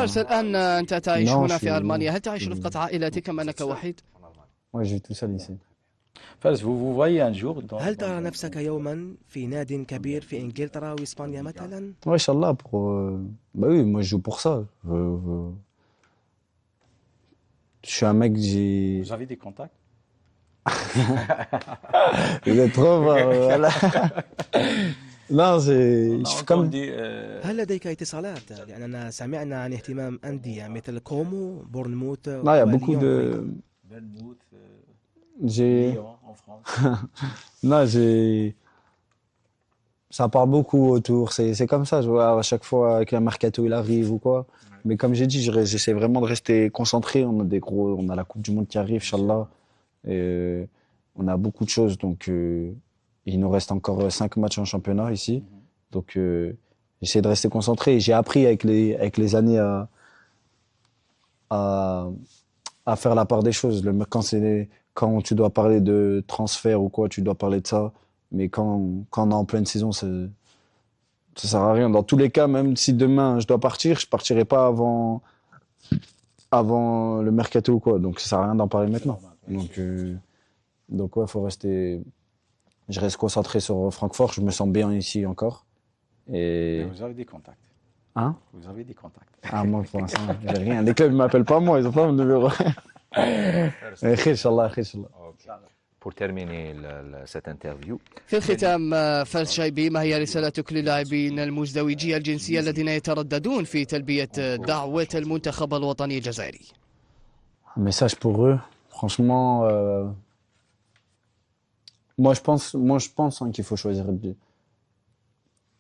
الآن أنت تعيش Non, هنا في ألمانيا، هل تعيش رفقة عائلتك أم أنك وحيد؟ ouais, je vis tout seul ici. Fals, vous vous voyez un jour dans... هل ترى نفسك يوما في ناد كبير في إنجلترا وإسبانيا مثلا؟ Ouais, Inch'Allah, bah oui, moi je joue pour ça. Je suis un mec, Vous avez des contacts? Vous êtes trop voilà. Non, je On suis comme... dit, هل لديك اتصالات؟ لأننا سمعنا عن اهتمام أندية مثل كومو، بورنموث Non, il y a beaucoup وليون de... أيضا. Bournemouth, J'ai... Lyon en France. Non, j'ai... Ça parle beaucoup autour, c'est comme ça, je vois, à chaque fois que le mercato il arrive ou quoi. Mais comme j'ai dit, j'essaie vraiment de rester concentré. On a la Coupe du Monde qui arrive, Inch'Allah. Et on a beaucoup de choses, donc il nous reste encore 5 matchs en championnat ici. Donc j'essaie de rester concentré. J'ai appris avec les années à, à faire la part des choses. Quand tu dois parler de transfert ou quoi, tu dois parler de ça. Mais quand on est en pleine saison, ça sert à rien. Dans tous les cas, même si demain je dois partir, je partirai pas avant le mercato ou quoi. Donc ça sert à rien d'en parler maintenant. Donc ouais, faut rester. Je reste concentré sur Francfort. Je me sens bien ici encore. Mais Et vous avez des contacts. hein? Vous avez des contacts. Ah moi pour l'instant, j'ai rien. Les clubs ne m'appellent pas moi. Ils ont pas mon numéro. Khair, Inch'Allah, khair, Inch'Allah. Pour terminer cette interview, في الختام فارس شايبي، ما هي رسالتك للاعبين المزدوجي الجنسية الذين يترددون في تلبية دعوة المنتخب الوطني الجزائري؟ Un message pour eux. Franchement, moi je pense hein, qu'il faut choisir.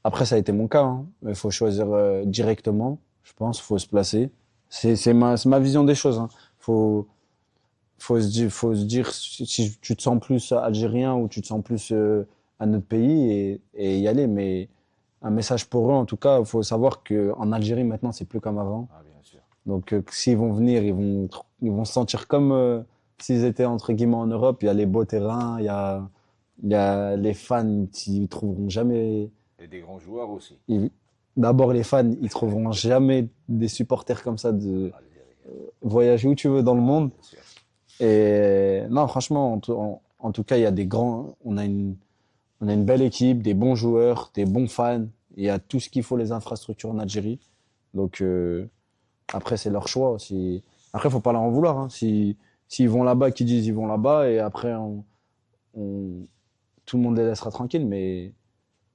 Après, ça a été mon cas, hein, mais il faut choisir directement. Je pense, faut se placer. C'est ma vision des choses. Hein. Faut se dire si tu te sens plus algérien ou tu te sens plus à notre pays et y aller. Mais un message pour eux, en tout cas, il faut savoir qu'en Algérie maintenant, c'est plus comme avant. Ah, bien sûr. Donc, s'ils vont venir, ils vont se sentir comme s'ils étaient entre guillemets en Europe. Il y a les beaux terrains, il y a les fans, ils trouveront jamais. Et des grands joueurs aussi. D'abord, les fans, ils trouveront jamais des supporters comme ça de voyager où tu veux dans le monde. Bien sûr. Et non, franchement, en tout cas, il y a des grands. On a une belle équipe, des bons joueurs, des bons fans. Il y a tout ce qu'il faut, les infrastructures en Algérie. Donc après, c'est leur choix. Après, faut pas leur en vouloir. Hein. S'ils vont là-bas, qu'ils disent ils vont là-bas, et après, tout le monde les laissera tranquilles. Mais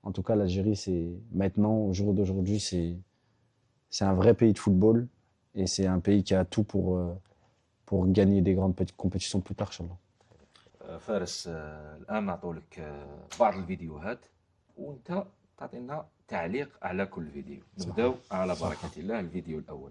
en tout cas, l'Algérie, c'est maintenant, au jour d'aujourd'hui, c'est un vrai pays de football. Et c'est un pays qui a tout pour gagner des grandes compétitions plus tard, Inch'Allah. فارس الآن نعطولك بعض الفيديوهات وأنت تعطينا تعليق على كل فيديو. نبداو على بركة الله. الفيديو الأول.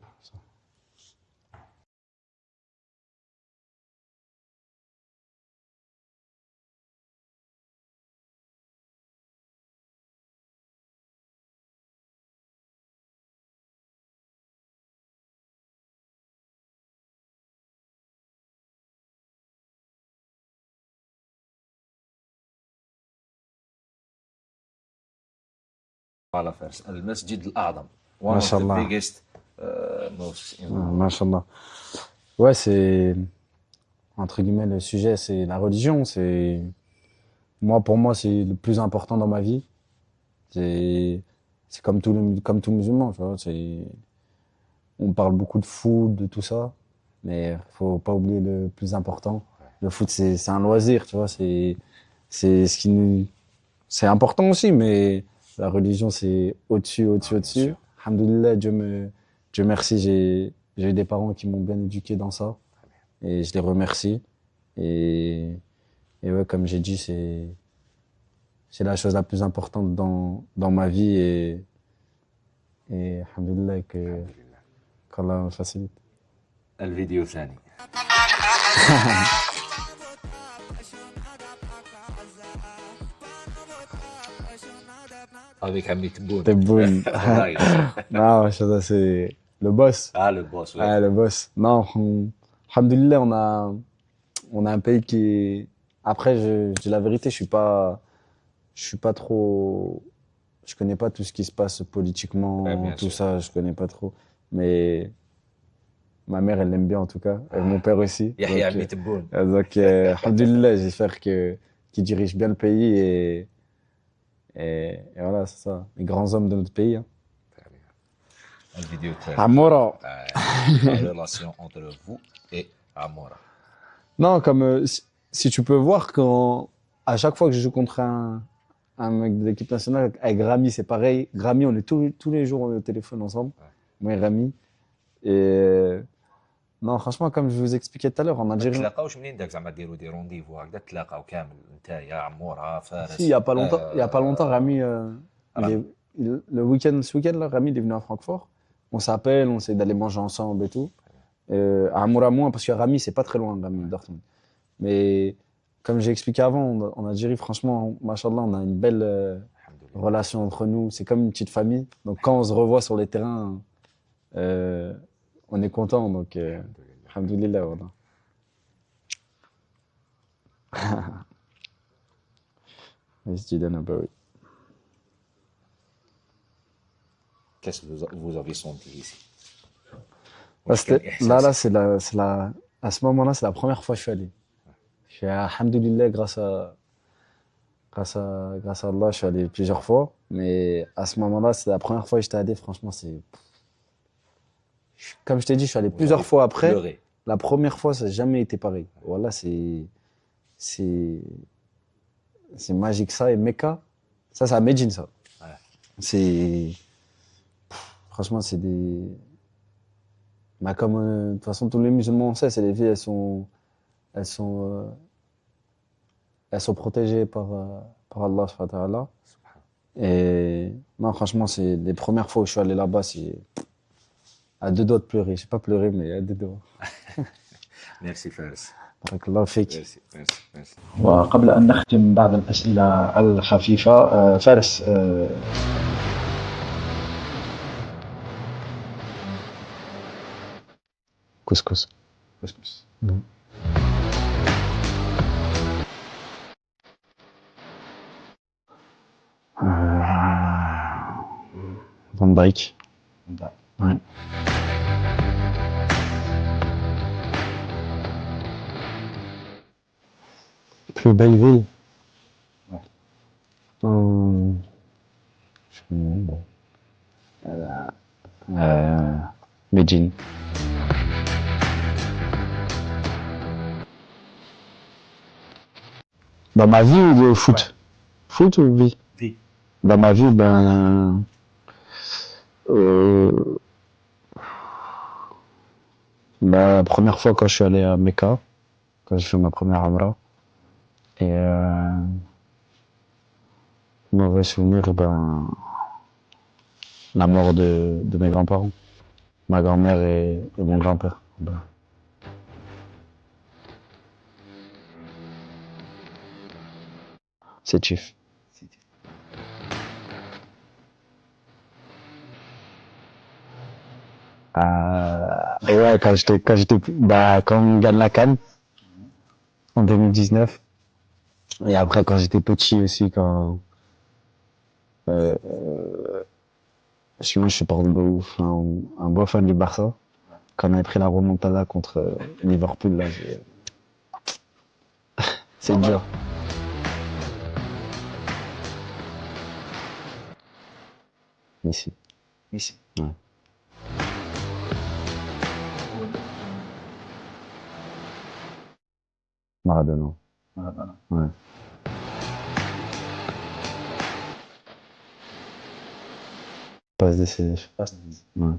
على فارس المسجد الأعظم. ما شاء One of the الله. biggest mosques in the world. Mashallah. Ouais, c'est entre guillemets le sujet, c'est la religion. Pour moi, c'est le plus important dans ma vie. C'est comme tout musulman, tu vois. On parle beaucoup de foot, de tout ça, mais faut pas oublier le plus important. Le foot, c'est un loisir, tu vois. C'est ce qui nous, c'est important aussi, mais la religion, c'est au-dessus, au-dessus, au-dessus. Alhamdoulilah, Dieu merci, j'ai eu des parents qui m'ont bien éduqué dans ça. Et je les remercie. Et ouais, comme j'ai dit, c'est la chose la plus importante dans ma vie et alhamdoulilah qu'Allah me facilite. الفيديو الثاني. Avec Ami Tebboune. Tebboune. Non, ça, c'est le boss. Ah, le boss, ouais. Ouais, le boss. Non, alhamdoulilah, on a un pays qui est... Après, je dis la vérité, je suis pas trop... Je connais pas tout ce qui se passe politiquement, Ouais, bien tout sûr. ça, je connais pas trop. Mais Ma mère, elle l'aime bien en tout cas, et mon père aussi. يحيى Donc, عمي تبون. alhamdoulilah, j'espère qu'il dirige bien le pays et voilà, c'est ça. Les grands hommes de notre pays. Hein. الفيديو تاعك Amora. la relation entre vous et Amora. Non, comme si tu peux voir à chaque fois que je joue contre un mec de l'équipe nationale, avec Rami, c'est pareil. Rami, on est tous les jours au téléphone ensemble. Moi et Rami. Et non, franchement, comme je vous expliquais tout à l'heure, en ما Algérie. تلاقاوش منين داك زعما ديروا دي رونديفو هكذا تلاقاو كامل نتايا عمورة فارس. Si, il y a pas longtemps, Rami, Rami. ce week-end, là, Rami, il est venu à Francfort. On s'appelle, on essaie d'aller manger ensemble et tout. À Amoura moins, parce que Rami, c'est pas très loin, Rami, Dortmund. Mais comme j'ai expliqué avant, en Algérie, franchement, machallah, on a une belle Alhamdoulilah. relation entre nous. C'est comme une petite famille. Donc quand on se revoit sur les terrains, on est content. Donc, alhamdoulilah, voilà. Vas-y, tu donnes un peu, oui. Qu'est-ce que vous avez senti ici? À ce moment-là, c'est la première fois que je suis allé. Je suis, alhamdoulilah, grâce à Allah, je suis allé plusieurs fois. Mais à ce moment-là, c'est la première fois que j'étais allé. Franchement, comme je t'ai dit, je suis allé plusieurs fois après. Pleuré. La première fois, ça n'a jamais été pareil. Voilà, c'est magique ça. Et Mecca, ça, c'est à Médine, ça. Ouais. Franchement, c'est des. Bah, comme de toute façon, tous les musulmans, on sait, c'est les filles, elles sont protégées par Allah, subhanahu wa ta'ala. Et non, franchement, c'est les premières fois où je suis allé là-bas, c'est à deux doigts de pleurer. Je sais pas pleurer, mais à deux doigts. Merci فارس. بارك الله فيك. Merci. وقبل أن نختم بعض الأسئلة الخفيفة فارس Couscous. Van Dijk. Ouais. Plus belle ville. Médine. Dans ma vie ou le foot? Foot ou vie? Vie. Dans ma vie, la première fois quand je suis allé à Mecca, quand j'ai fait ma première Umrah, et mauvais souvenir, la mort de mes grands-parents, ma grand-mère et mon grand-père. C'est Chief. Ouais, quand on gagne la CAN en 2019. Et après, quand j'étais petit aussi, moi, je suis pas un beau fan du Barça. Quand on avait pris la remontada contre Liverpool, là, c'est dur. Messi. Ouais. Maradona. Ouais. Passe décédé. Ouais.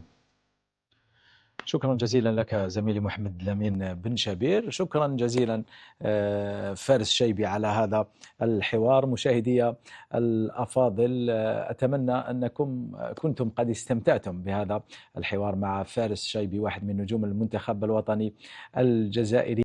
شكرا جزيلا لك زميلي محمد الأمين بن شبير. شكرا جزيلا فارس شيبي على هذا الحوار. مشاهدي الأفاضل، أتمنى أنكم كنتم قد استمتعتم بهذا الحوار مع فارس شيبي، واحد من نجوم المنتخب الوطني الجزائري.